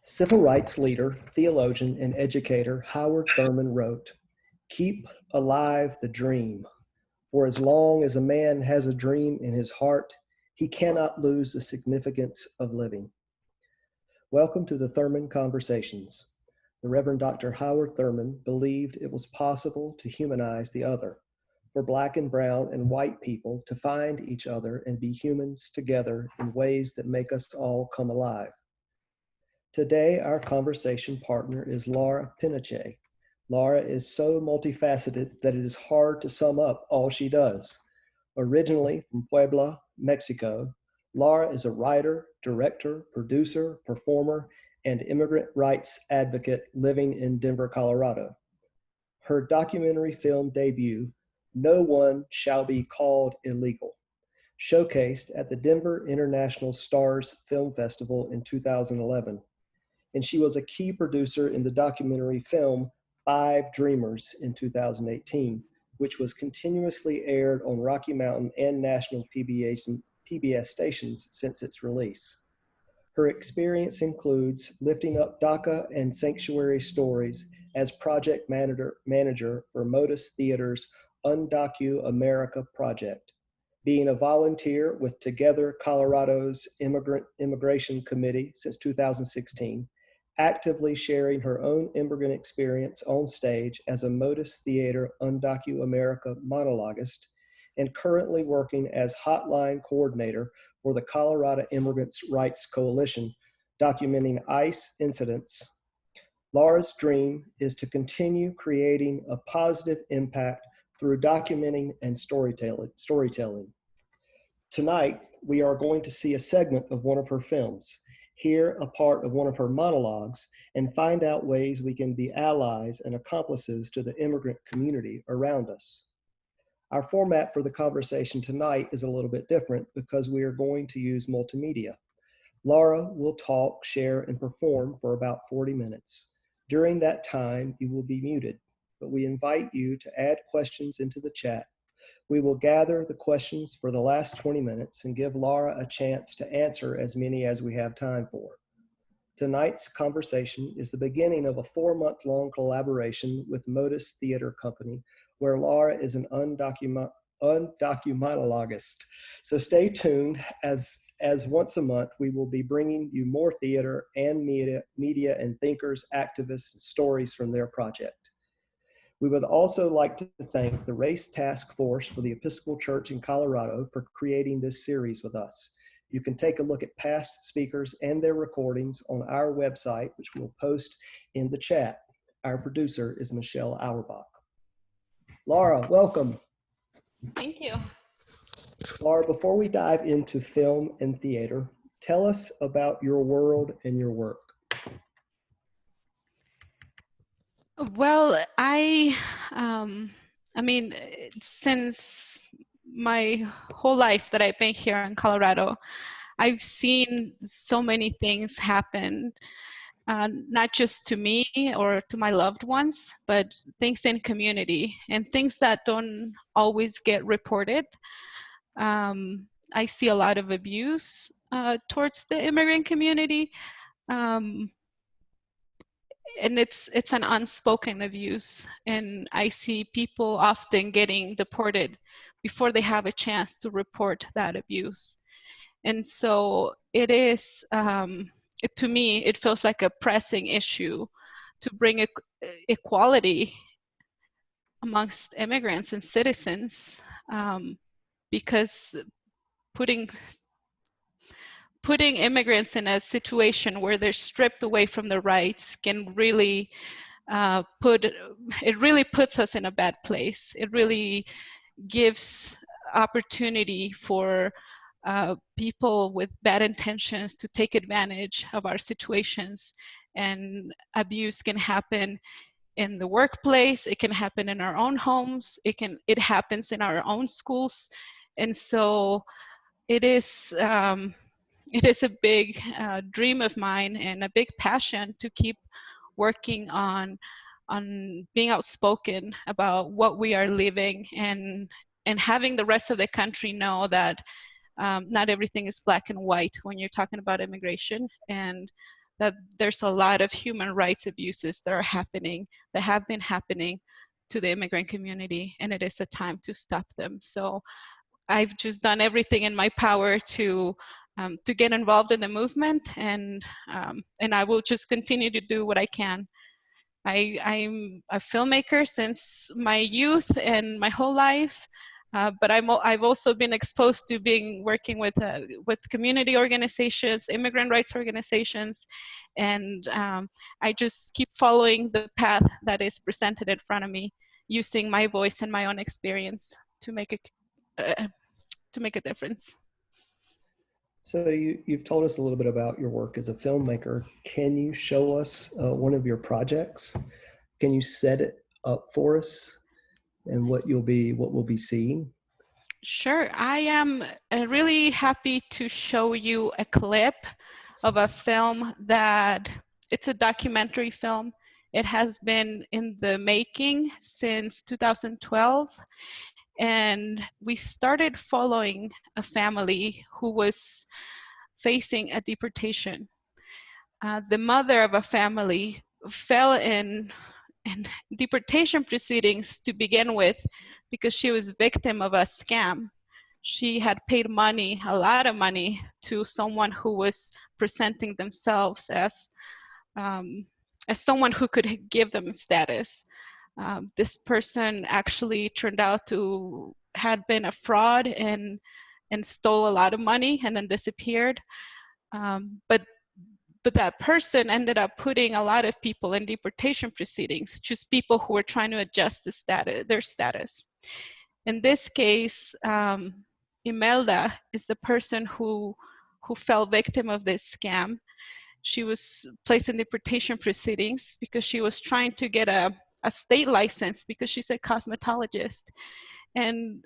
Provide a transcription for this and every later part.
Civil rights leader, theologian, and educator Howard Thurman wrote, "Keep alive the dream. For as long as a man has a dream in his heart, he cannot lose the significance of living." Welcome to the Thurman Conversations. The Reverend Dr. Howard Thurman believed it was possible to humanize the other, for Black and brown and white people to find each other and be humans together in ways that make us all come alive. Today, our conversation partner is Laura Peniche. Laura is so multifaceted that it is hard to sum up all she does. Originally from Puebla, Mexico, Laura is a writer, director, producer, performer, and immigrant rights advocate living in Denver, Colorado. Her documentary film debut, "No One Shall Be Called Illegal," showcased at the Denver International Stars Film Festival in 2011. And she was a key producer in the documentary film Five Dreamers in 2018, which was continuously aired on Rocky Mountain and national PBS stations since its release. Her experience includes lifting up DACA and sanctuary stories as project manager for Modus Theater's Undocu America project, being a volunteer with Together Colorado's Immigration Committee since 2016, actively sharing her own immigrant experience on stage as a Modus Theater Undocu America monologuist, and currently working as hotline coordinator for the Colorado Immigrants' Rights Coalition, documenting ICE incidents. Laura's dream is to continue creating a positive impact through documenting and storytelling. Tonight, we are going to see a segment of one of her films, hear a part of one of her monologues, and find out ways we can be allies and accomplices to the immigrant community around us. Our format for the conversation tonight is a little bit different because we are going to use multimedia. Laura will talk, share, and perform for about 40 minutes. During that time, you will be muted, but we invite you to add questions into the chat. We will gather the questions for the last 20 minutes and give Laura a chance to answer as many as we have time for. Tonight's conversation is the beginning of a 4-month-long collaboration with Modus Theater Company, where Laura is an undocumonologist. So stay tuned as once a month, we will be bringing you more theater and media and thinkers, activists, and stories from their project. We would also like to thank the Race Task Force for the Episcopal Church in Colorado for creating this series with us. You can take a look at past speakers and their recordings on our website, which we'll post in the chat. Our producer is Michelle Auerbach. Laura, welcome. Thank you. Laura, before we dive into film and theater, tell us about your world and your work. Well, I mean, since my whole life that I've been here in Colorado, I've seen so many things happen, not just to me or to my loved ones, but things in community and things that don't always get reported. I see a lot of abuse towards the immigrant community. And it's an unspoken abuse, and I see people often getting deported before they have a chance to report that abuse. And so it is, to me, it feels like a pressing issue to bring equality amongst immigrants and citizens, because putting immigrants in a situation where they're stripped away from their rights can really puts us in a bad place. It really gives opportunity for people with bad intentions to take advantage of our situations, and abuse can happen in the workplace. It can happen in our own homes. It happens in our own schools, and so it is a big dream of mine and a big passion to keep working on being outspoken about what we are living, and having the rest of the country know that not everything is black and white when you're talking about immigration, and that there's a lot of human rights abuses that are happening, that have been happening to the immigrant community, and it is a time to stop them. So I've just done everything in my power to get involved in the movement, and I will just continue to do what I can. I'm a filmmaker since my youth and my whole life, but I've also been exposed to working with community organizations, immigrant rights organizations, and I just keep following the path that is presented in front of me, using my voice and my own experience to make a difference. So you've told us a little bit about your work as a filmmaker. Can you show us one of your projects? Can you set it up for us and what we'll be seeing? Sure. I am really happy to show you a clip of a film that it's a documentary film. It has been in the making since 2012. And we started following a family who was facing a deportation. The mother of a family fell in deportation proceedings to begin with because she was victim of a scam. She had paid money, a lot of money, to someone who was presenting themselves as someone who could give them status. This person actually turned out to had been a fraud and stole a lot of money and then disappeared. But that person ended up putting a lot of people in deportation proceedings, just people who were trying to adjust their status. In this case, Imelda is the person who fell victim of this scam. She was placed in deportation proceedings because she was trying to get a state license because she's a cosmetologist. And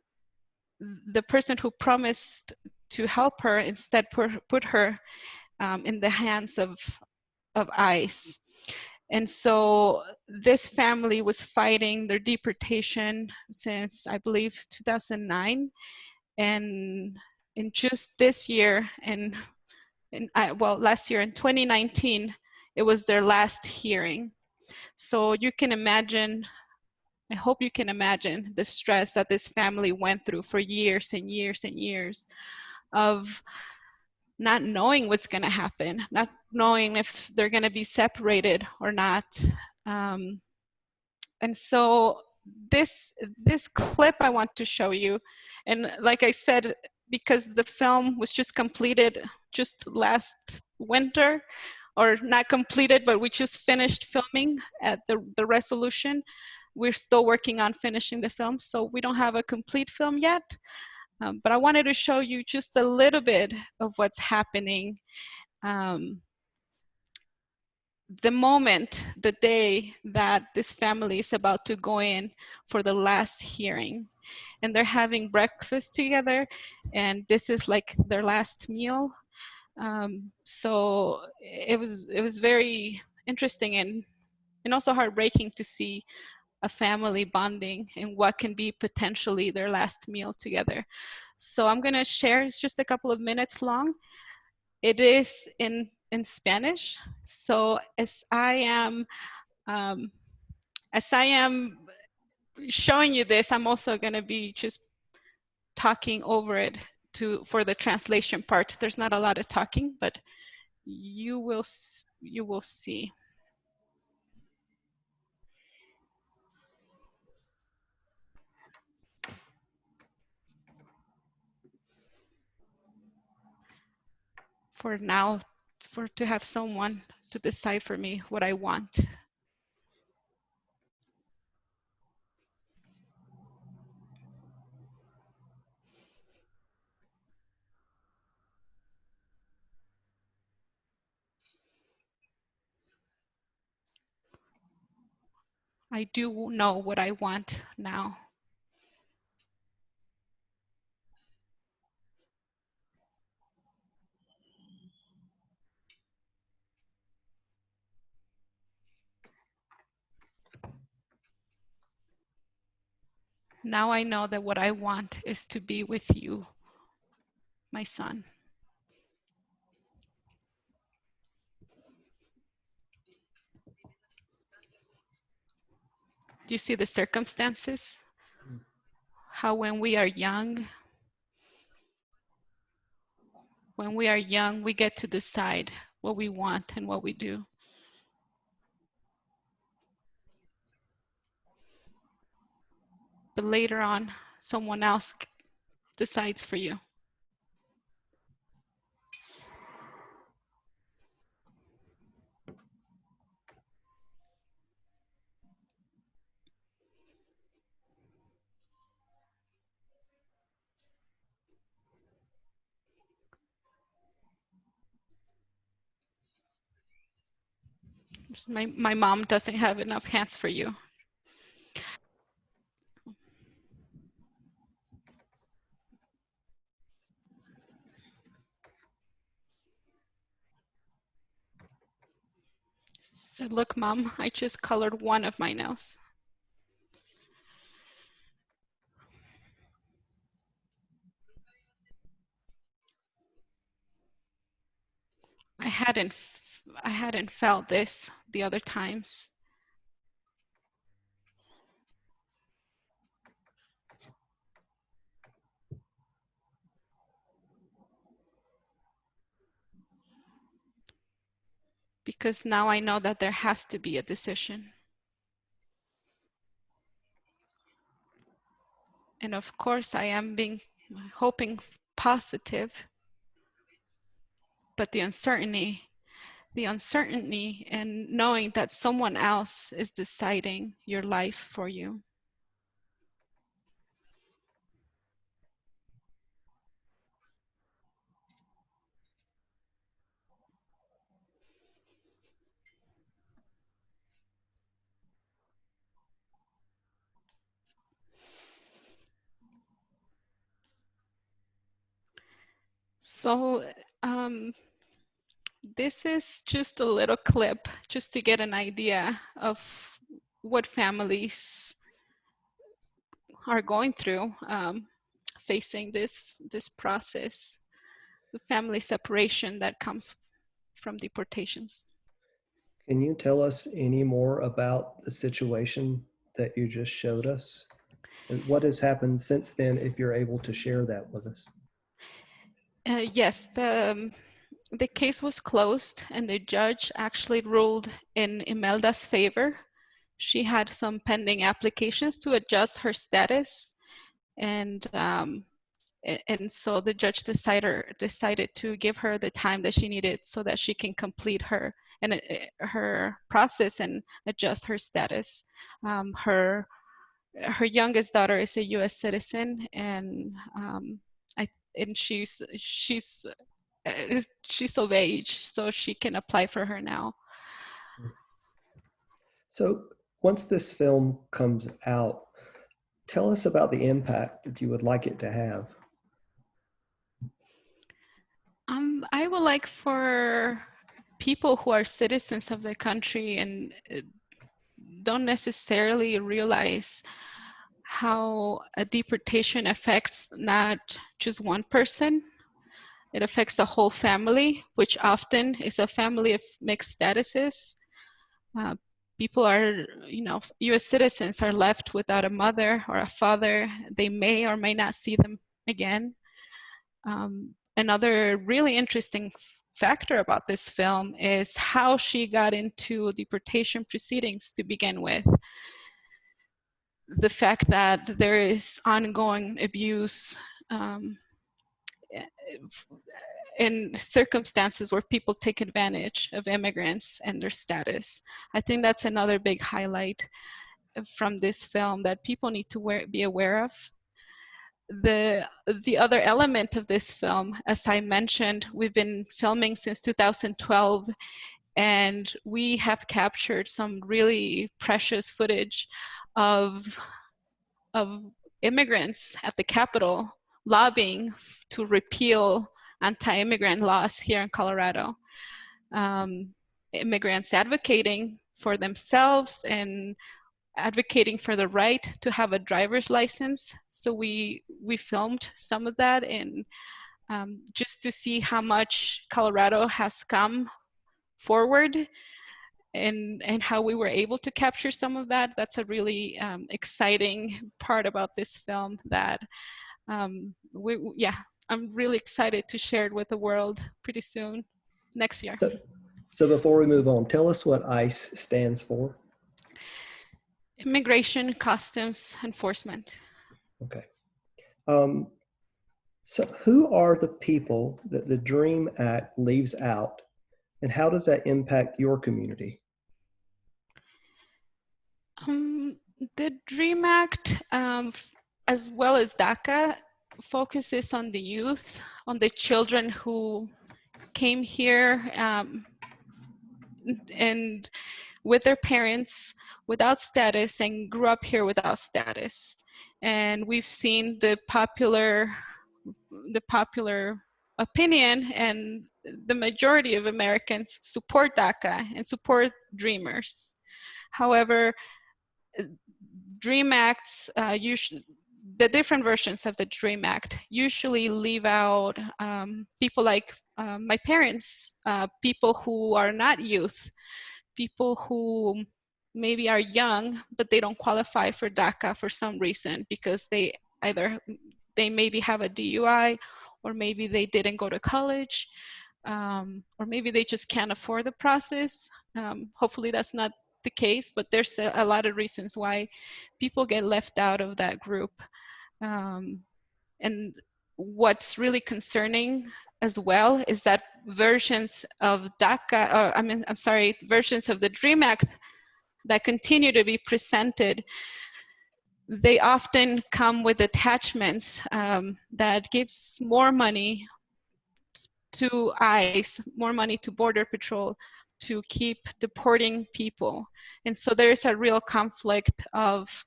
the person who promised to help her instead put her in the hands of ICE. And so this family was fighting their deportation since, I believe, 2009. And in just this year, last year in 2019, it was their last hearing. So you can imagine, I hope you can imagine the stress that this family went through for years and years and years of not knowing what's going to happen, not knowing if they're going to be separated or not. And so this clip I want to show you, and like I said, because the film was just completed just last winter, or not completed, but we just finished filming at the resolution. We're still working on finishing the film, so we don't have a complete film yet. But I wanted to show you just a little bit of what's happening. The moment, the day that this family is about to go in for the last hearing, and they're having breakfast together, and this is like their last meal. So it was very interesting and also heartbreaking to see a family bonding and what can be potentially their last meal together. So I'm gonna share, it's just a couple of minutes long. It is in Spanish. So as I am showing you this, I'm also gonna be just talking over it for the translation part. There's not a lot of talking, but you will see. For now, to have someone to decide for me what I want. I do know what I want now. Now I know that what I want is to be with you, my son. Do you see the circumstances? How when we are young, we get to decide what we want and what we do. But later on, someone else decides for you. My mom doesn't have enough hands for you. Said, look, Mom, I just colored one of my nails. I hadn't felt this the other times. Because now I know that there has to be a decision. And of course I am hoping positive, but the uncertainty and knowing that someone else is deciding your life for you. So this is just a little clip just to get an idea of what families are going through, facing this process, the family separation that comes from deportations. Can you tell us any more about the situation that you just showed us? And what has happened since then, if you're able to share that with us? Yes, the case was closed and the judge actually ruled in Imelda's favor. She had some pending applications to adjust her status, and so the judge decided to give her the time that she needed so that she can complete her process and adjust her status. Her youngest daughter is a U.S. citizen, and she's of age, so she can apply for her now. So once this film comes out, tell us about the impact that you would like it to have. I would like for people who are citizens of the country and don't necessarily realize how a deportation affects not just one person. It affects the whole family, which often is a family of mixed statuses. People are, U.S. citizens are left without a mother or a father. They may or may not see them again. Another really interesting factor about this film is how she got into deportation proceedings to begin with. The fact that there is ongoing abuse in circumstances where people take advantage of immigrants and their status. I think that's another big highlight from this film that people need to be aware of. The other element of this film, as I mentioned, we've been filming since 2012, and we have captured some really precious footage of immigrants at the Capitol lobbying to repeal anti-immigrant laws here in Colorado. Immigrants advocating for themselves and advocating for the right to have a driver's license. So we filmed some of that, and just to see how much Colorado has come forward and how we were able to capture some of that. That's a really exciting part about this film that yeah, I'm really excited to share it with the world pretty soon, next year. So before we move on, tell us what ICE stands for. Immigration Customs Enforcement. Okay. So who are the people that the DREAM Act leaves out, and how does that impact your community? The DREAM Act, as well as DACA, focuses on the youth, on the children who came here and with their parents without status and grew up here without status. And we've seen the popular opinion, and the majority of Americans support DACA and support Dreamers. However, DREAM Acts, the different versions of the DREAM Act usually leave out people like my parents, people who are not youth, people who maybe are young, but they don't qualify for DACA for some reason because they maybe have a DUI, or maybe they didn't go to college, or maybe they just can't afford the process. Hopefully that's not the case, but there's a lot of reasons why people get left out of that group. And what's really concerning as well is that versions of DACA, versions of the DREAM Act that continue to be presented, they often come with attachments that gives more money to ICE, more money to Border Patrol to keep deporting people. And so there's a real conflict of,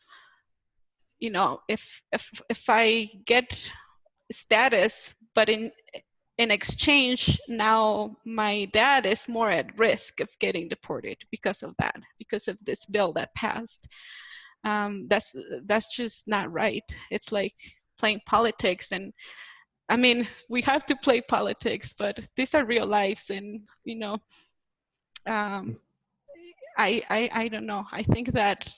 you know, if I get status, but in exchange, now my dad is more at risk of getting deported because of that, because of this bill that passed. That's just not right. It's like playing politics, and I mean, we have to play politics, but these are real lives, and you know, I don't know. I think that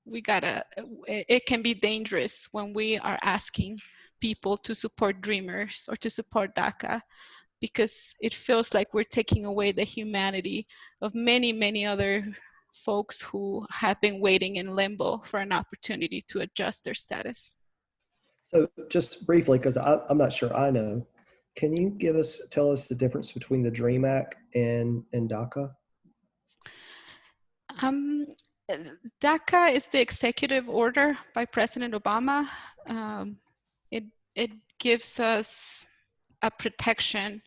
it can be dangerous when we are asking people to support Dreamers or to support DACA, because it feels like we're taking away the humanity of many, many other folks who have been waiting in limbo for an opportunity to adjust their status. So just briefly, because I'm not sure I know, can you tell us the difference between the DREAM Act and DACA? DACA is the executive order by President Obama. It gives us a protection.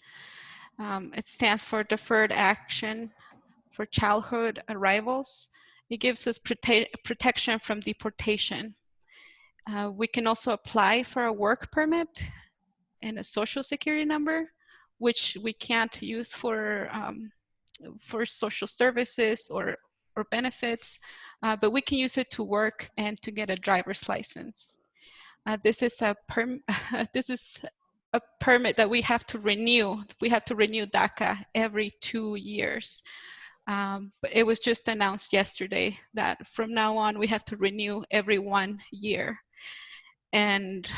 It stands for Deferred Action for Childhood Arrivals. It gives us protection from deportation. We can also apply for a work permit and a social security number, which we can't use for social services or benefits, but we can use it to work and to get a driver's license. This is a permit that we have to renew. We have to renew DACA every 2 years. But it was just announced yesterday that from now on we have to renew every 1 year. And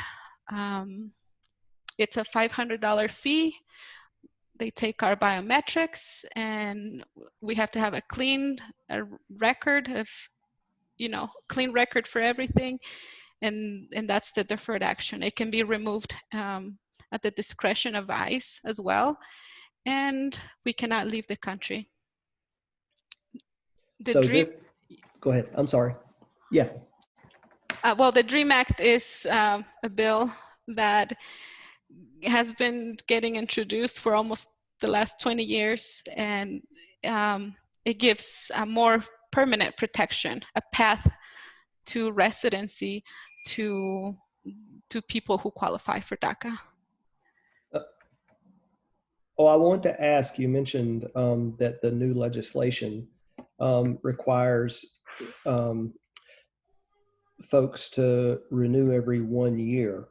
it's a $500 fee. They take our biometrics, and we have to have a clean record of, clean record for everything. And that's the deferred action. It can be removed at the discretion of ICE as well. And we cannot leave the country. Go ahead. I'm sorry. Yeah. Well, the DREAM Act is a bill that has been getting introduced for almost the last 20 years, and it gives a more permanent protection, a path to residency to people who qualify for DACA. I want to ask, you mentioned that the new legislation requires folks to renew every 1 year.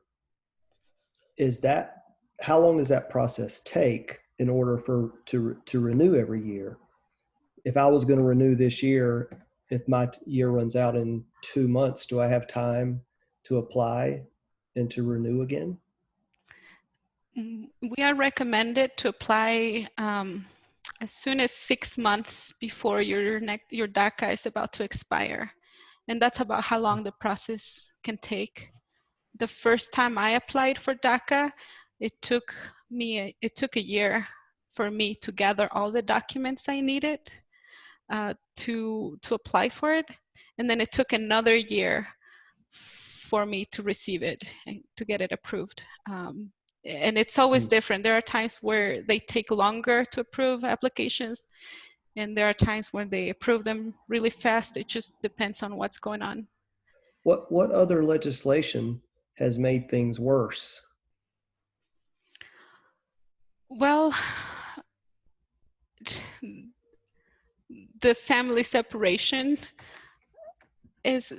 How long does that process take in order to renew every year? if I was going to renew this year, if my year runs out in 2 months, do I have time to apply and to renew again? We are recommended to apply as soon as 6 months before your DACA is about to expire. And that's about how long the process can take. The first time I applied for DACA, it took a year for me to gather all the documents I needed to apply for it. And then it took another year for me to receive it and to get it approved. And it's always different. There are times where they take longer to approve applications, and there are times when they approve them really fast. It just depends on what's going on. What other legislation has made things worse? Well, the family separation is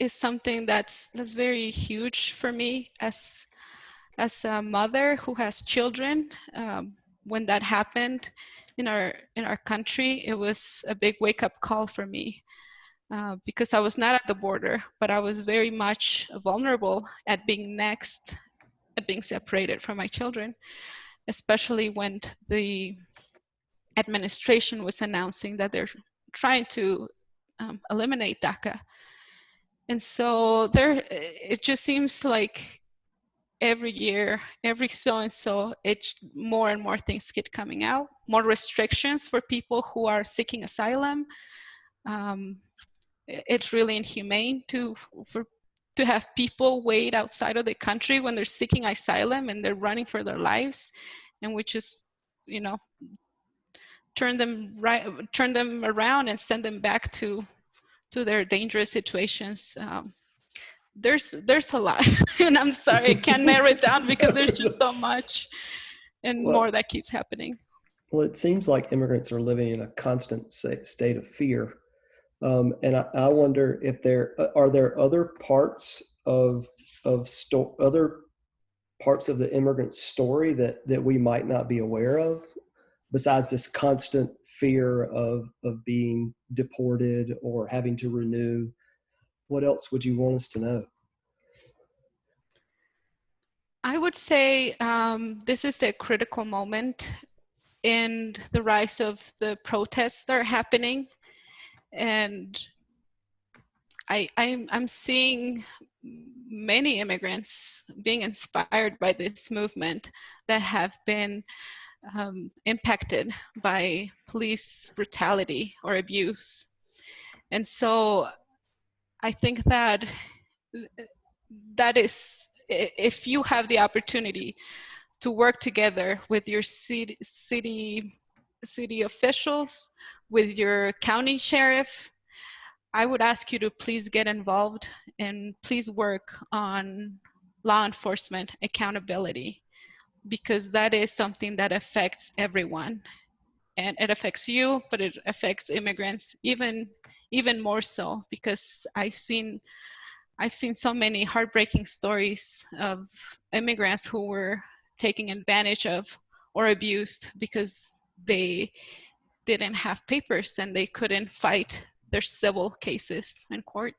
something that's very huge for me as a mother who has children. When that happened in our country, it was a big wake-up call for me, because I was not at the border, but I was very much vulnerable at being separated from my children, especially when the administration was announcing that they're trying to eliminate DACA. And so it just seems like every year, every so-and-so, more and more things keep coming out, more restrictions for people who are seeking asylum. It's really inhumane to have people wait outside of the country when they're seeking asylum and they're running for their lives, and we just, turn them around and send them back to their dangerous situations. There's a lot, and I'm sorry I can't narrow it down because there's just so much and more that keeps happening. Well, it seems like immigrants are living in a constant state of fear. And I wonder if there are other parts of other parts of the immigrant story that we might not be aware of, besides this constant fear of being deported or having to renew. What else would you want us to know? I would say this is a critical moment in the rise of the protests that are happening, and I'm seeing many immigrants being inspired by this movement that have been impacted by police brutality or abuse. And so I think that is, if you have the opportunity to work together with your city officials, with your county sheriff, I would ask you to please get involved and please work on law enforcement accountability, because that is something that affects everyone. And it affects you, but it affects immigrants even more so, because I've seen so many heartbreaking stories of immigrants who were taken advantage of or abused because they didn't have papers and they couldn't fight their civil cases in court.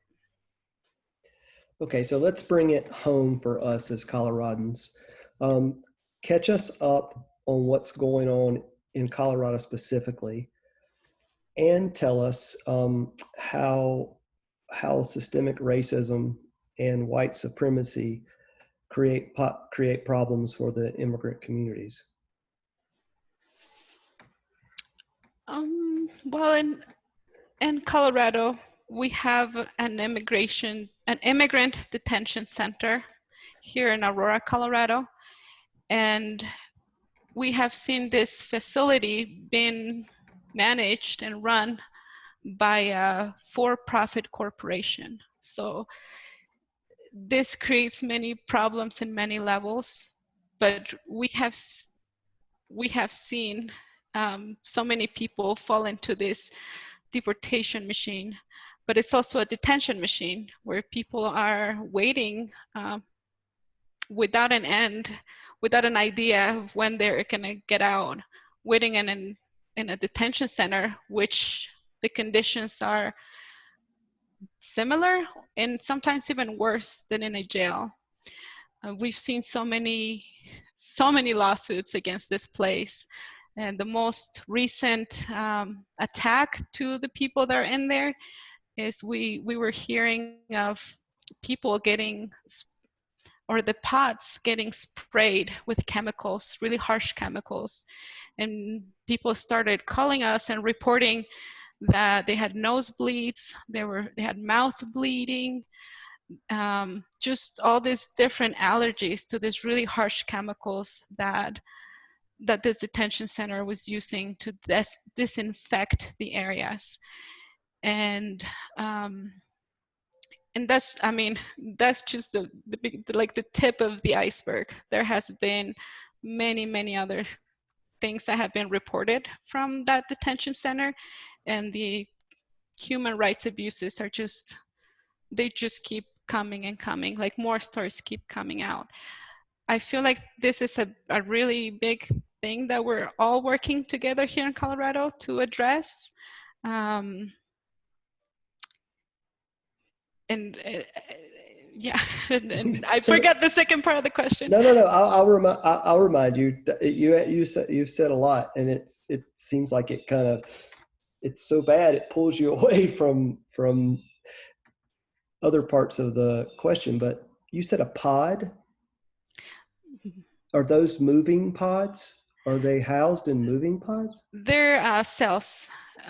Okay, so let's bring it home for us as Coloradans. Catch us up on what's going on in Colorado specifically, and tell us how systemic racism and white supremacy create problems for the immigrant communities. Well, in Colorado, we have an immigrant detention center here in Aurora, Colorado. And we have seen this facility being managed and run by a for-profit corporation. So this creates many problems in many levels, but we have seen so many people fall into this deportation machine, but it's also a detention machine where people are waiting without an end, without an idea of when they're gonna get out, waiting in in a detention center, which the conditions are similar and sometimes even worse than in a jail. We've seen so many lawsuits against this place. And the most recent attack to the people that are in there is we were hearing of people getting, or the pods getting sprayed with chemicals, really harsh chemicals. And people started calling us and reporting that they had nosebleeds, they had mouth bleeding, just all these different allergies to these really harsh chemicals that this detention center was using to disinfect the areas. And that's, I mean, that's just the big, like the tip of the iceberg. There has been many other things that have been reported from that detention center, and the human rights abuses are just, they just keep coming and coming, like more stories keep coming out. I feel like this is a really big thing that we're all working together here in Colorado to address. Yeah, and I forgot the second part of the question. No. I'll remind you. You've said a lot, and it seems like it kind of, it's so bad it pulls you away from other parts of the question. But you said a pod. Are those moving pods? Are they housed in moving pods? They're cells.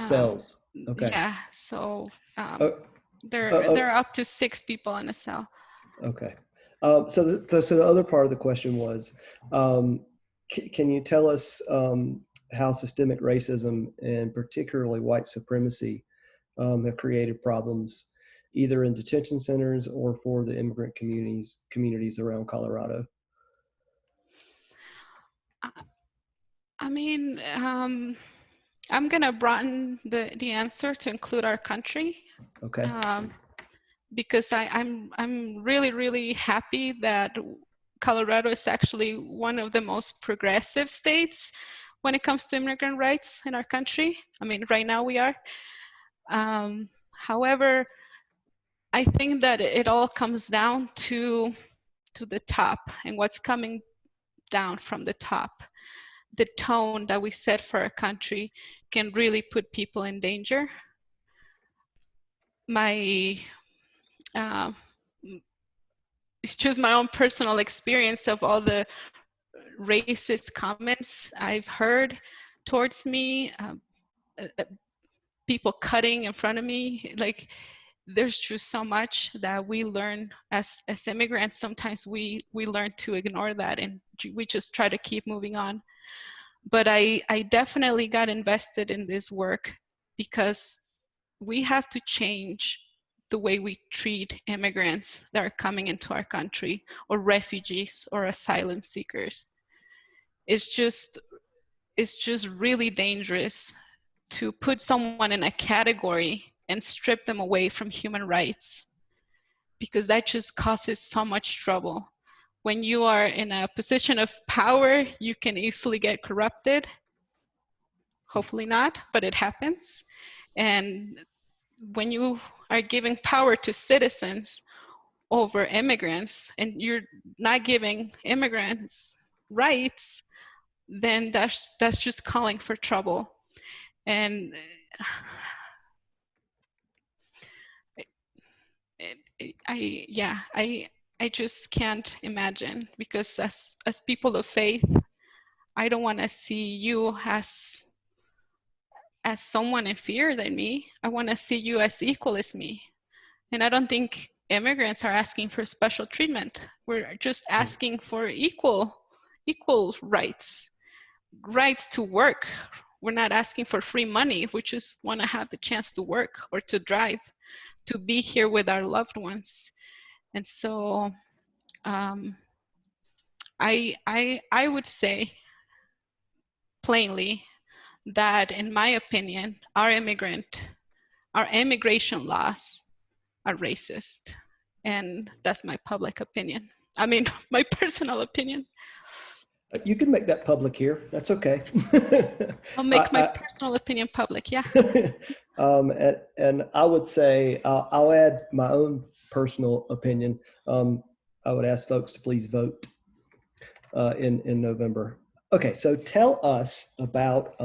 Cells. Okay. Yeah. So they're up to 6 people in a cell. Okay. So the other part of the question was, can you tell us how systemic racism and particularly white supremacy have created problems either in detention centers or for the immigrant communities around Colorado? I mean, I'm gonna broaden the answer to include our country. Okay. Because I'm really happy that Colorado is actually one of the most progressive states when it comes to immigrant rights in our country. I mean, right now we are. However, I think that it all comes down to the top and what's coming down from the top. The tone that we set for our country can really put people in danger. It's just my own personal experience of all the racist comments I've heard towards me, people cutting in front of me. Like, there's just so much that we learn as immigrants. Sometimes we learn to ignore that, and we just try to keep moving on. But I definitely got invested in this work because we have to change the way we treat immigrants that are coming into our country, or refugees or asylum seekers. It's just really dangerous to put someone in a category and strip them away from human rights, because that just causes so much trouble. When you are in a position of power, you can easily get corrupted. Hopefully not, but it happens. And when you are giving power to citizens over immigrants, and you're not giving immigrants rights, then that's just calling for trouble. And I just can't imagine, because as people of faith, I don't want to see you as someone inferior than me. I want to see you as equal as me. And I don't think immigrants are asking for special treatment. We're just asking for equal rights to work. We're not asking for free money. We just want to have the chance to work or to drive, to be here with our loved ones. And so I would say plainly that, in my opinion, our immigration laws are racist. And that's my public opinion. I mean, my personal opinion. You can make that public here. That's okay. I'll make my I, personal opinion public. Yeah. and I would say I'll add my own personal opinion. I would ask folks to please vote in November. Okay, so tell us about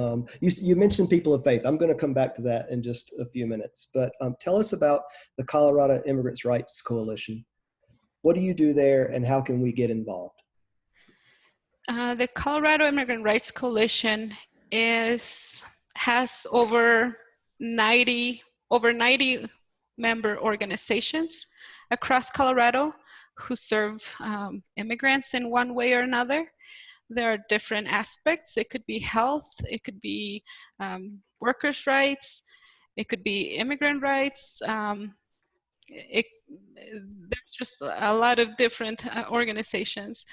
you mentioned people of faith. I'm going to come back to that in just a few minutes, but tell us about the Colorado Immigrants' Rights Coalition. What do you do there, and how can we get involved? The Colorado Immigrant Rights Coalition has over 90 member organizations across Colorado who serve immigrants in one way or another. There are different aspects. It could be health, it could be workers' rights, it could be immigrant rights. There's just a lot of different organizations.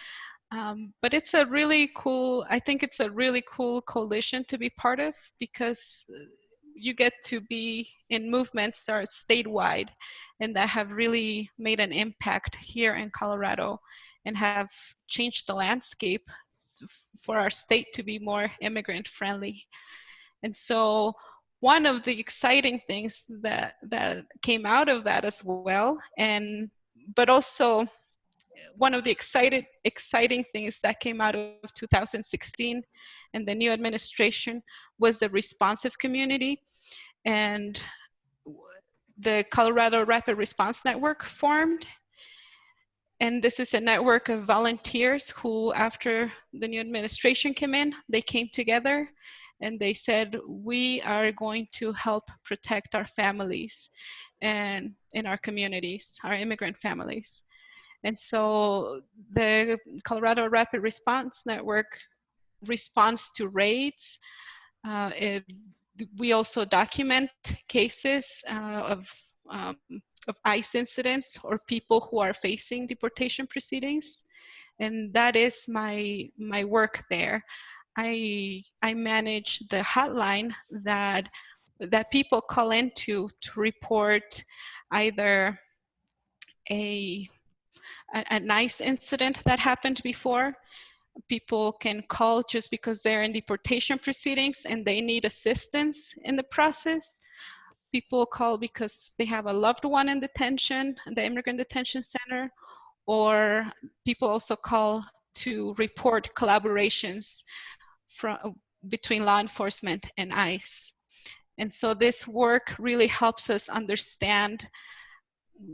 But it's a really cool, I think it's a really cool coalition to be part of, because you get to be in movements that are statewide and that have really made an impact here in Colorado and have changed the landscape for our state to be more immigrant friendly. And so one of the exciting things that came out of that as well, but also one of the exciting things that came out of 2016 and the new administration was the responsive community, and the Colorado Rapid Response Network formed. And this is a network of volunteers who, after the new administration came in, they came together and they said, we are going to help protect our families and in our communities, our immigrant families. And so the Colorado Rapid Response Network responds to raids. We also document cases of ICE incidents or people who are facing deportation proceedings. And that is my work there. I manage the hotline that people call into to report either a nice incident that happened before. People can call just because they're in deportation proceedings and they need assistance in the process. People call because they have a loved one in detention, the immigrant detention center, or people also call to report collaborations between law enforcement and ICE. And so this work really helps us understand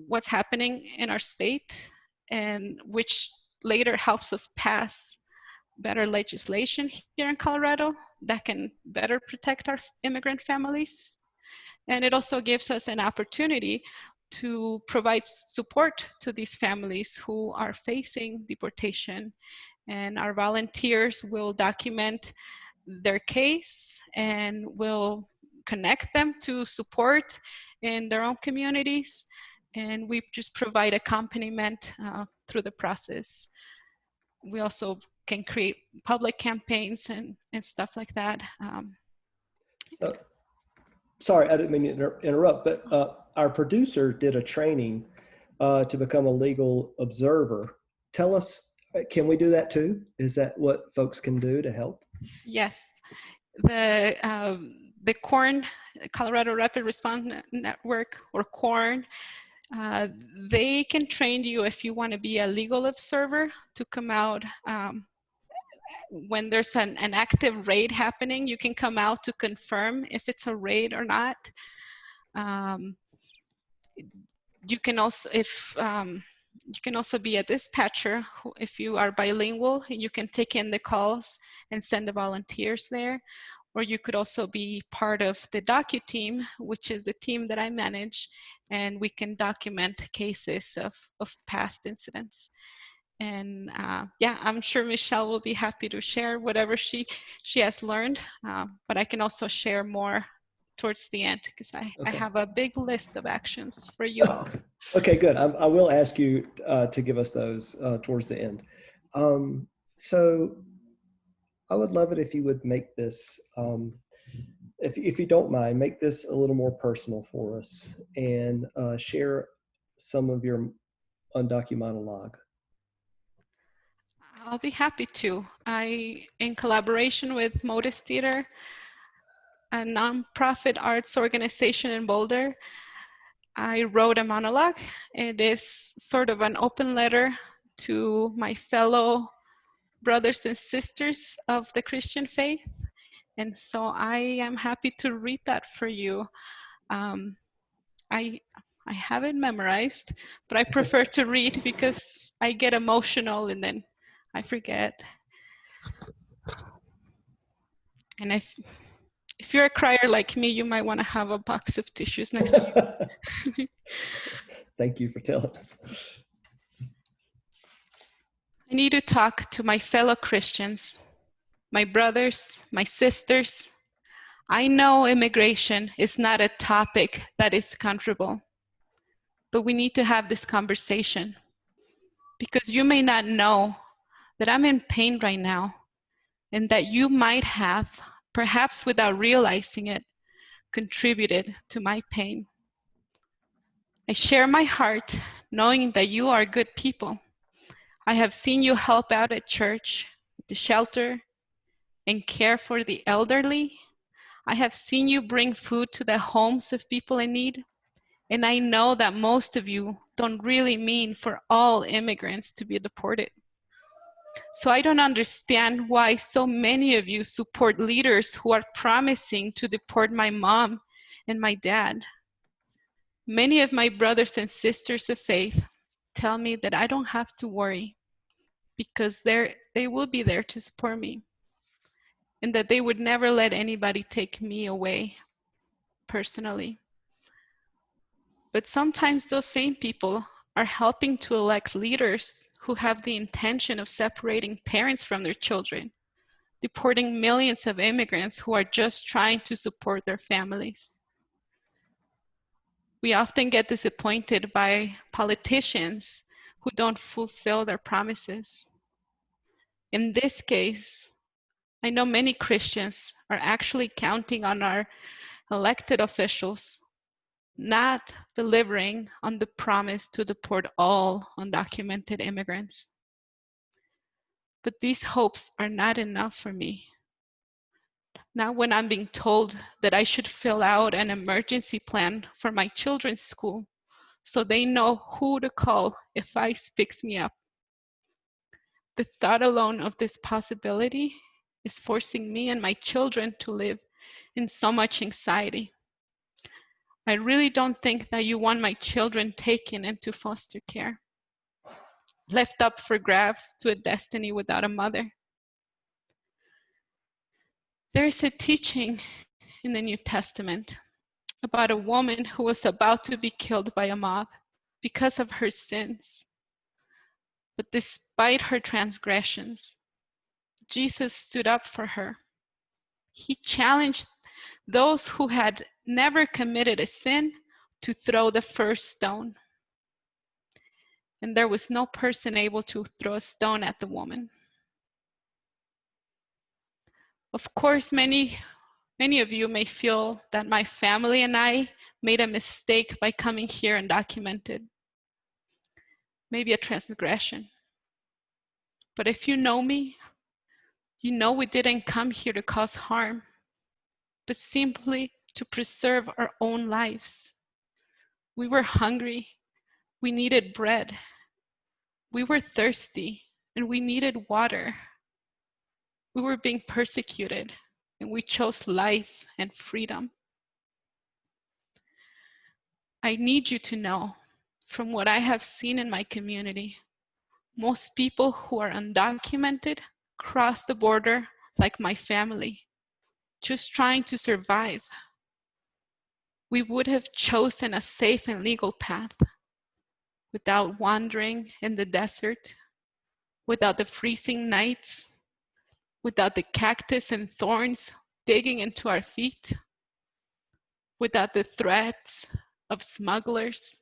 what's happening in our state, and which later helps us pass better legislation here in Colorado that can better protect our immigrant families. And it also gives us an opportunity to provide support to these families who are facing deportation. And our volunteers will document their case and will connect them to support in their own communities. And we just provide accompaniment through the process. We also can create public campaigns and stuff like that. Sorry, I didn't mean to interrupt, but our producer did a training to become a legal observer. Tell us, can we do that too? Is that what folks can do to help? Yes. The CORN, Colorado Rapid Response Network, or CORN, they can train you if you want to be a legal observer to come out. When there's an active raid happening, you can come out to confirm if it's a raid or not. You can also, you can also be a dispatcher if you are bilingual, and you can take in the calls and send the volunteers there. Or you could also be part of the DACA team, which is the team that I manage, and we can document cases of past incidents. And yeah, I'm sure Michelle will be happy to share whatever she has learned, but I can also share more towards the end, because I have a big list of actions for you all. Okay, good. I will ask you to give us those towards the end. So I would love it if you would make this, if you don't mind, make this a little more personal for us and share some of your undocumented monologue. I'll be happy to. In collaboration with Modus Theater, a nonprofit arts organization in Boulder, I wrote a monologue. It is sort of an open letter to my fellow brothers and sisters of the Christian faith. And so I am happy to read that for you. Um, I have it memorized, but I prefer to read because I get emotional and then I forget. And if you're a crier like me, you might want to have a box of tissues next to you. Thank you for telling us. I need to talk to my fellow Christians, my brothers, my sisters. I know immigration is not a topic that is comfortable, but we need to have this conversation because you may not know that I'm in pain right now and that you might have, perhaps without realizing it, contributed to my pain. I share my heart knowing that you are good people. I have seen you help out at church, at the shelter, and care for the elderly. I have seen you bring food to the homes of people in need. And I know that most of you don't really mean for all immigrants to be deported. So I don't understand why so many of you support leaders who are promising to deport my mom and my dad. Many of my brothers and sisters of faith tell me that I don't have to worry because they will be there to support me and that they would never let anybody take me away personally. But sometimes those same people are helping to elect leaders who have the intention of separating parents from their children, deporting millions of immigrants who are just trying to support their families. We often get disappointed by politicians who don't fulfill their promises. In this case, I know many Christians are actually counting on our elected officials not delivering on the promise to deport all undocumented immigrants. But these hopes are not enough for me. Not when I'm being told that I should fill out an emergency plan for my children's school so they know who to call if ICE picks me up. The thought alone of this possibility is forcing me and my children to live in so much anxiety. I really don't think that you want my children taken into foster care, left up for grabs to a destiny without a mother. There is a teaching in the New Testament about a woman who was about to be killed by a mob because of her sins. But despite her transgressions, Jesus stood up for her. He challenged those who had never committed a sin to throw the first stone. And there was no person able to throw a stone at the woman. Of course, many of you may feel that my family and I made a mistake by coming here undocumented. Maybe a transgression. But if you know me, you know we didn't come here to cause harm, but simply to preserve our own lives. We were hungry, we needed bread. We were thirsty and we needed water. We were being persecuted and we chose life and freedom. I need you to know, from what I have seen in my community, most people who are undocumented cross the border like my family, just trying to survive. We would have chosen a safe and legal path without wandering in the desert, without the freezing nights, without the cactus and thorns digging into our feet, without the threats of smugglers,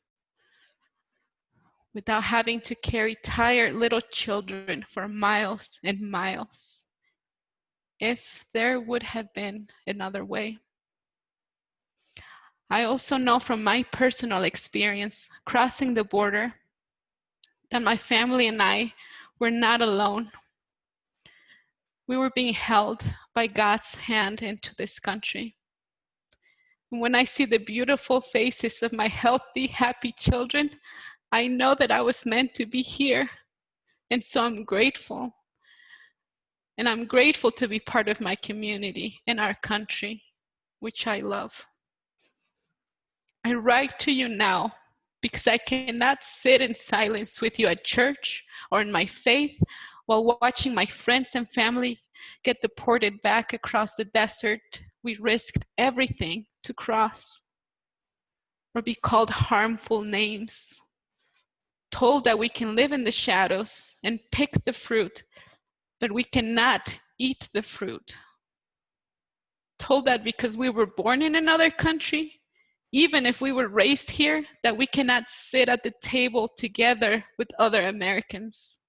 without having to carry tired little children for miles and miles, if there would have been another way. I also know from my personal experience crossing the border that my family and I were not alone. We were being held by God's hand into this country. And when I see the beautiful faces of my healthy, happy children, I know that I was meant to be here. And so I'm grateful. And I'm grateful to be part of my community and our country, which I love. I write to you now because I cannot sit in silence with you at church or in my faith while watching my friends and family get deported back across the desert we risked everything to cross, or be called harmful names, told that we can live in the shadows and pick the fruit, but we cannot eat the fruit, told that because we were born in another country, even if we were raised here, that we cannot sit at the table together with other Americans,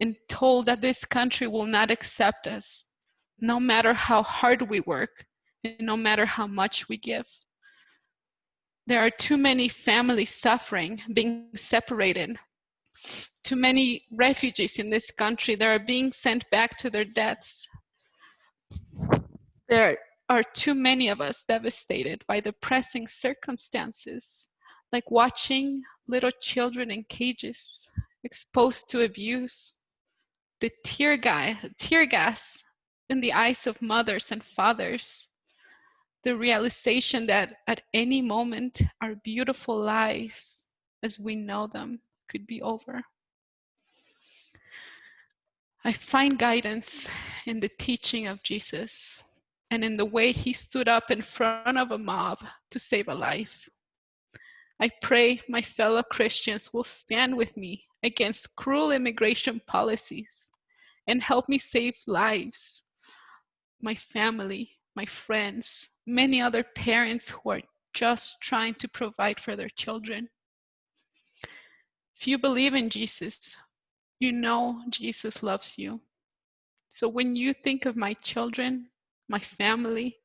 and told that this country will not accept us, no matter how hard we work and no matter how much we give. There are too many families suffering, being separated. Too many refugees in this country that are being sent back to their deaths. There are too many of us devastated by the pressing circumstances, like watching little children in cages, exposed to abuse, the tear gas in the eyes of mothers and fathers, the realization that at any moment our beautiful lives as we know them could be over. I find guidance in the teaching of Jesus and in the way he stood up in front of a mob to save a life. I pray my fellow Christians will stand with me against cruel immigration policies and help me save lives. My family, my friends, many other parents who are just trying to provide for their children. If you believe in Jesus, you know Jesus loves you. So when you think of my children, my family,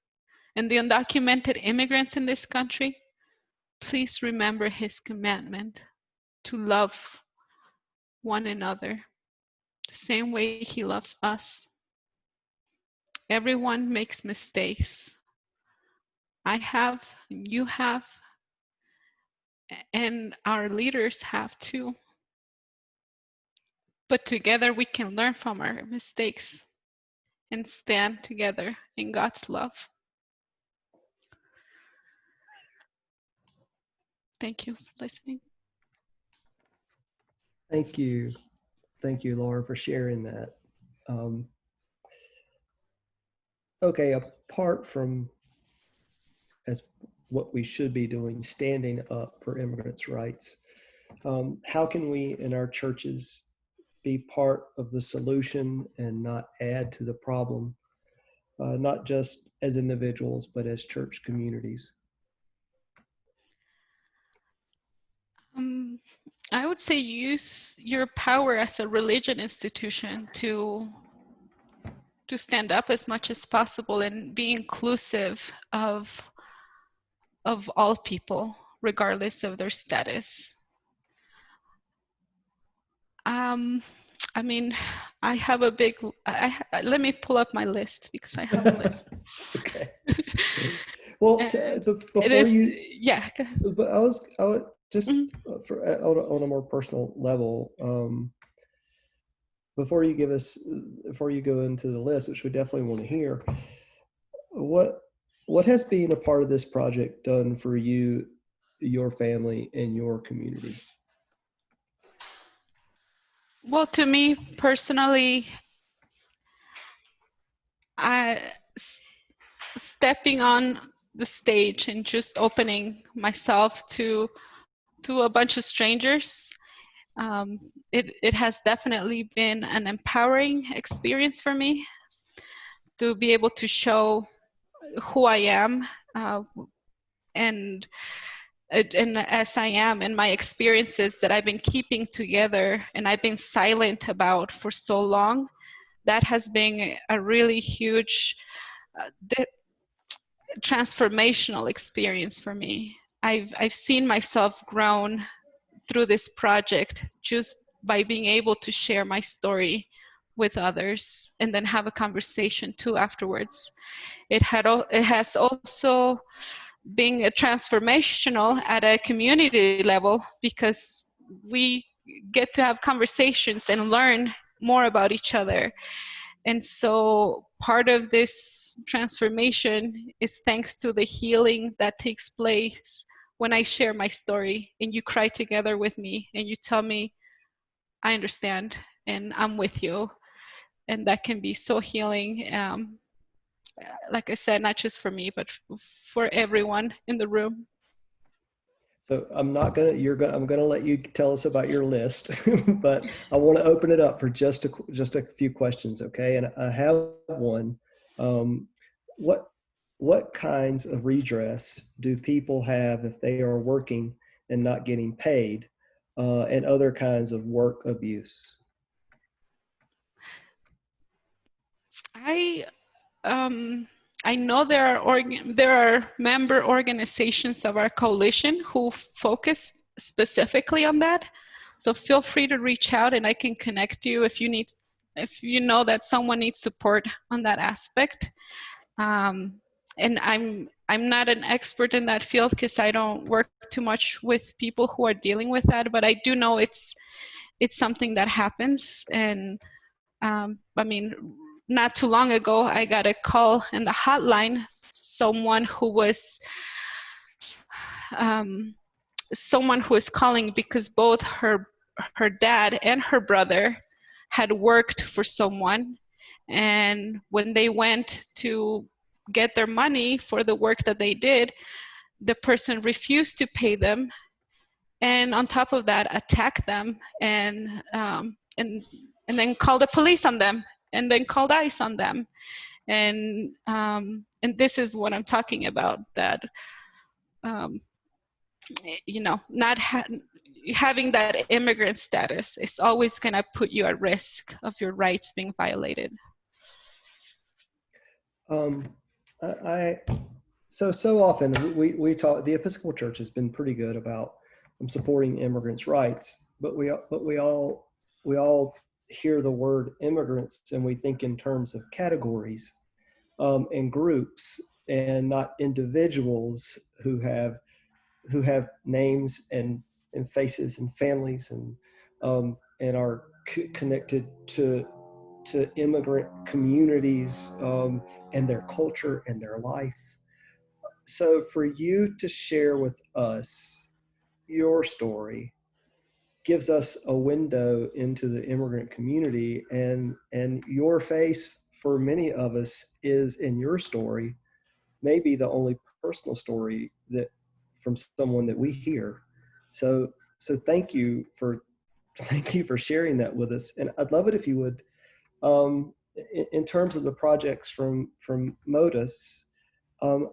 and the undocumented immigrants in this country, please remember his commandment to love one another the same way he loves us. Everyone makes mistakes. I have, you have, and our leaders have too. But together we can learn from our mistakes and stand together in God's love. Thank you for listening. Thank you. Thank you, Laura, for sharing that. Okay, apart from as what we should be doing, standing up for immigrants' rights, how can we in our churches be part of the solution and not add to the problem, not just as individuals, but as church communities? I would say use your power as a religion institution to stand up as much as possible and be inclusive of all people, regardless of their status. I mean, I have a big, let me pull up my list because I have a list. Okay. Well, before you, yeah. But I would just on a more personal level, before you go into the list, which we definitely want to hear, what has being a part of this project done for you, your family, and your community? Well, to me personally, stepping on the stage and just opening myself to a bunch of strangers, it has definitely been an empowering experience for me to be able to show who I am and as I am, and my experiences that I've been keeping together and I've been silent about for so long. That has been a really huge transformational experience for me. I've seen myself grown through this project just by being able to share my story with others and then have a conversation too afterwards. It has also been a transformational at a community level, because we get to have conversations and learn more about each other. And so part of this transformation is thanks to the healing that takes place when I share my story and you cry together with me and you tell me, I understand and I'm with you. And that can be so healing. Like I said, not just for me, but for everyone in the room. So I'm not gonna, I'm gonna let you tell us about your list, but I want to open it up for just a few questions, okay? And I have one. Um, what what kinds of redress do people have if they are working and not getting paid, and other kinds of work abuse? I I know there are member organizations of our coalition who focus specifically on that. So feel free to reach out and I can connect you if you know that someone needs support on that aspect. And I'm not an expert in that field because I don't work too much with people who are dealing with that, but I do know it's something that happens. And I mean, not too long ago, I got a call in the hotline, someone who was calling because both her dad and her brother had worked for someone, and when they went to get their money for the work that they did, the person refused to pay them, and on top of that, attacked them and then called the police on them, and then called ICE on them. And this is what I'm talking about, that not having that immigrant status is always going to put you at risk of your rights being violated. I so often we talk. The Episcopal Church has been pretty good about supporting immigrants' rights, but we all hear the word immigrants and we think in terms of categories, and groups, and not individuals who have names and faces and families and are connected to immigrant communities, and their culture and their life. So for you to share with us your story gives us a window into the immigrant community, and your face for many of us is in your story, maybe the only personal story that from someone that we hear. So thank you for sharing that with us. And I'd love it if you would, in terms of the projects from Modus,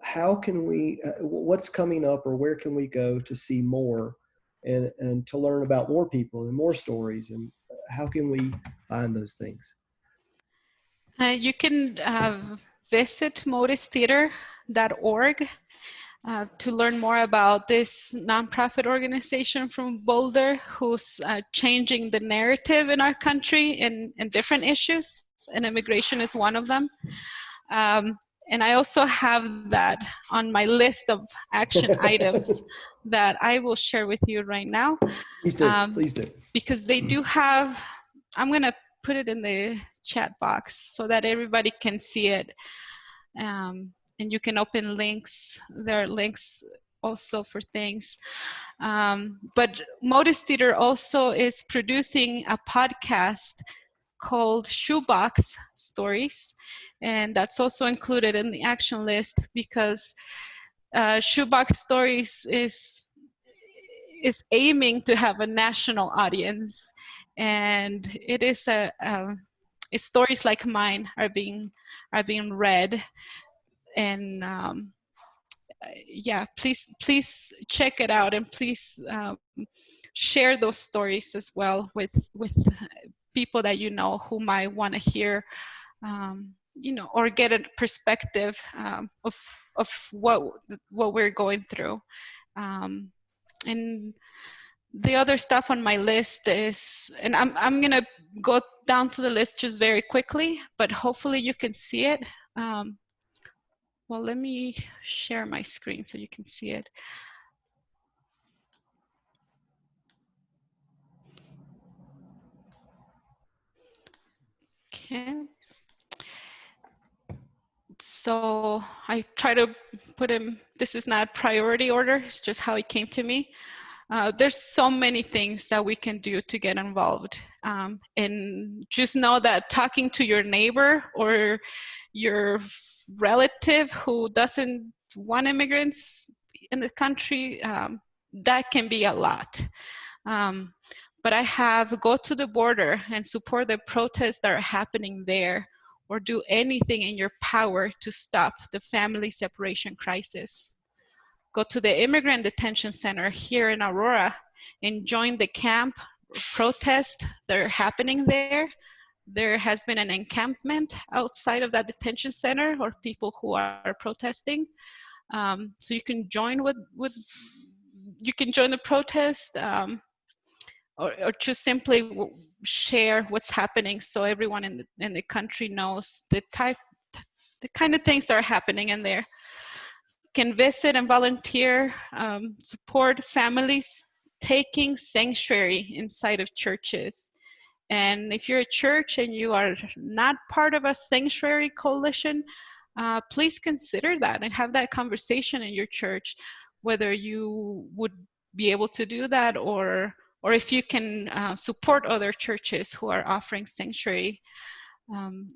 how can we, what's coming up, or where can we go to see more and to learn about more people and more stories, and how can we find those things? You can visit modustheater.org to learn more about this nonprofit organization from Boulder who's changing the narrative in our country in different issues, and immigration is one of them. And I also have that on my list of action items that I will share with you right now. Please do, please do. Because they do have, I'm going to put it in the chat box so that everybody can see it. And you can open links. There are links also for things. But Modus Theater also is producing a podcast called Shoebox Stories. And that's also included in the action list, because Shoebox Stories is aiming to have a national audience. And it is stories like mine are being read. And yeah, please check it out, and please share those stories as well with people that you know who might want to hear, or get a perspective of what we're going through. And The other stuff on my list is, and I'm gonna go down to the list just very quickly, but hopefully you can see it. Well, let me share my screen so you can see it. Okay. So I try to put him, this is not priority order, it's just how it came to me. There's so many things that we can do to get involved. And just know that talking to your neighbor or your relative who doesn't want immigrants in the country, that can be a lot. But I have go to the border and support the protests that are happening there, or do anything in your power to stop the family separation crisis. Go to the Immigrant Detention Center here in Aurora and join the camp protest that are happening there. There has been an encampment outside of that detention center, or people who are protesting. So you can join you can join the protest, or just simply share what's happening so everyone in the country knows the kind of things that are happening in there. Can visit and volunteer, support families taking sanctuary inside of churches. And if you're a church and you are not part of a sanctuary coalition, please consider that and have that conversation in your church, whether you would be able to do that, or if you can support other churches who are offering sanctuary.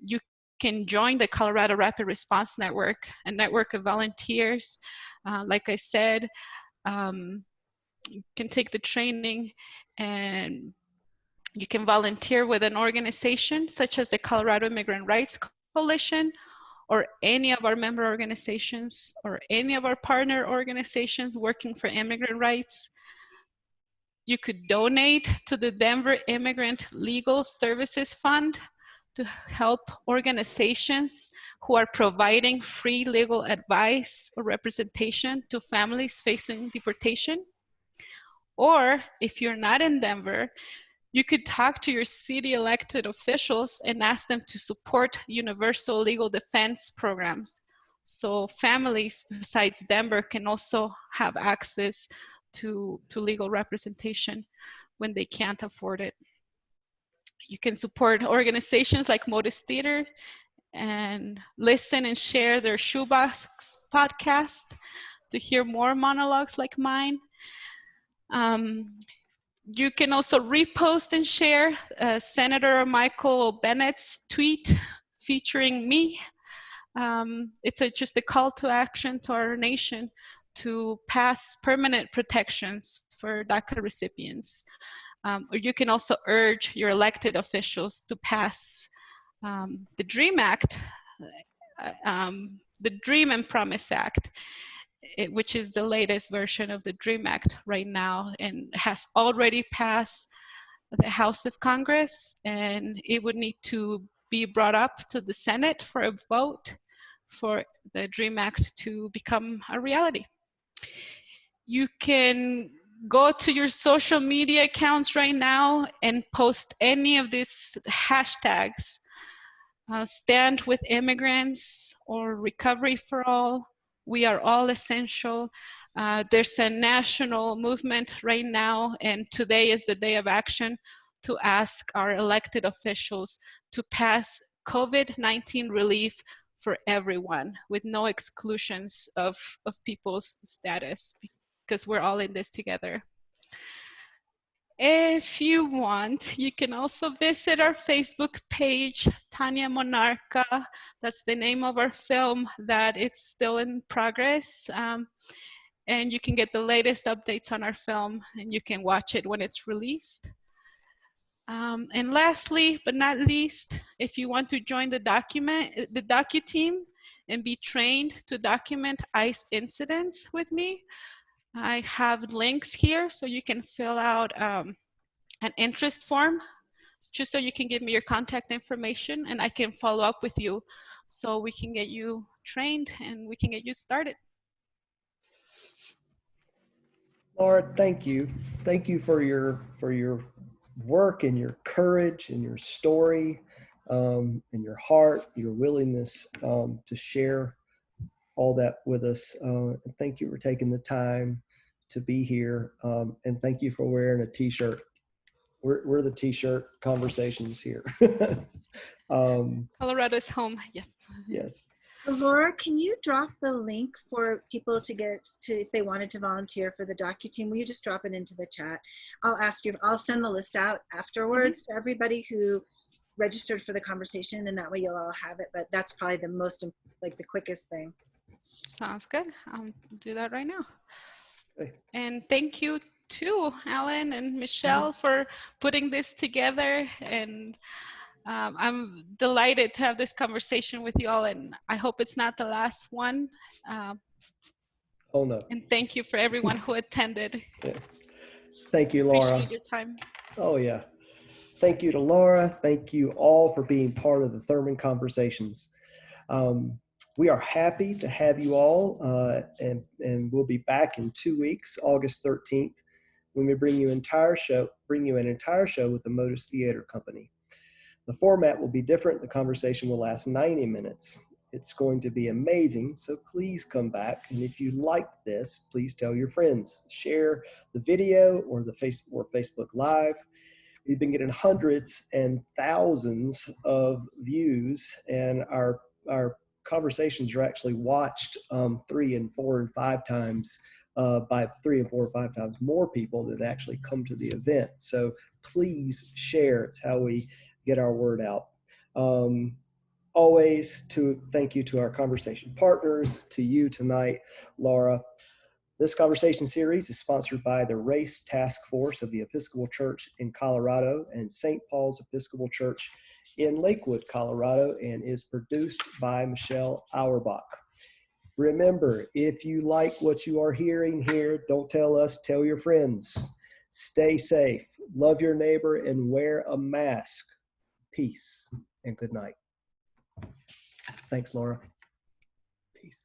You can join the Colorado Rapid Response Network, a network of volunteers. Like I said, you can take the training, and you can volunteer with an organization such as the Colorado Immigrant Rights Coalition, or any of our member organizations, or any of our partner organizations working for immigrant rights. You could donate to the Denver Immigrant Legal Services Fund to help organizations who are providing free legal advice or representation to families facing deportation. Or if you're not in Denver, you could talk to your city elected officials and ask them to support universal legal defense programs. So families besides Denver can also have access to legal representation when they can't afford it. You can support organizations like Modus Theater and listen and share their Shoebox podcast to hear more monologues like mine. You can also repost and share Senator Michael Bennett's tweet featuring me. It's just a call to action to our nation to pass permanent protections for DACA recipients. Or you can also urge your elected officials to pass the DREAM Act, the Dream and Promise Act, which is the latest version of the DREAM Act right now, and has already passed the House of Congress, and it would need to be brought up to the Senate for a vote for the DREAM Act to become a reality. You can go to your social media accounts right now and post any of these hashtags. Stand with immigrants, or Recovery for All. We are all essential. There's a national movement right now, and today is the day of action to ask our elected officials to pass COVID-19 relief for everyone, with no exclusions of people's status, because we're all in this together. If you want, you can also visit our Facebook page, Tanya Monarca. That's the name of our film, that it's still in progress. And you can get the latest updates on our film, and you can watch it when it's released. And lastly, but not least, if you want to join the docu team and be trained to document ICE incidents with me, I have links here so you can fill out an interest form, just so you can give me your contact information, and I can follow up with you so we can get you trained and we can get you started. Laura, thank you thank you for your work and your courage and your story, and your heart, your willingness to share all that with us. And thank you for taking the time to be here. And thank you for wearing a t-shirt. We're the t-shirt conversations here. Colorado is home. Yes. Yes. Laura, can you drop the link for people to get to, if they wanted to volunteer for the docu-team? Will you just drop it into the chat? I'll send the list out afterwards to everybody who registered for the conversation, and that way you'll all have it. But that's probably the most, like the quickest thing. Sounds good. I'll do that right now. Okay. And thank you to Alan and Michelle for putting this together. And I'm delighted to have this conversation with you all, and I hope it's not the last one. Oh no. And thank you for everyone who attended. Yeah. Thank you, Laura. Appreciate your time. Oh yeah. Thank you to Laura. Thank you all for being part of the Thurman Conversations. We are happy to have you all, and we'll be back in 2 weeks, August 13th, when we bring you an entire show with the Modus Theater Company. The format will be different. The conversation will last 90 minutes. It's going to be amazing, so please come back. And if you like this, please tell your friends. Share the video or the Facebook Live. We've been getting hundreds and thousands of views, and our conversations are actually watched 3 and 4 and 5 times by 3 and 4 or 5 times more people that actually come to the event. So please share. It's how we get our word out. Always thank you to our conversation partners, to you tonight, Laura. This conversation series is sponsored by the Race Task Force of the Episcopal Church in Colorado and St. Paul's Episcopal Church in Lakewood, Colorado, and is produced by Michelle Auerbach. Remember, if you like what you are hearing here, don't tell us, tell your friends. Stay safe, love your neighbor, and wear a mask. Peace and good night. Thanks, Laura. Peace.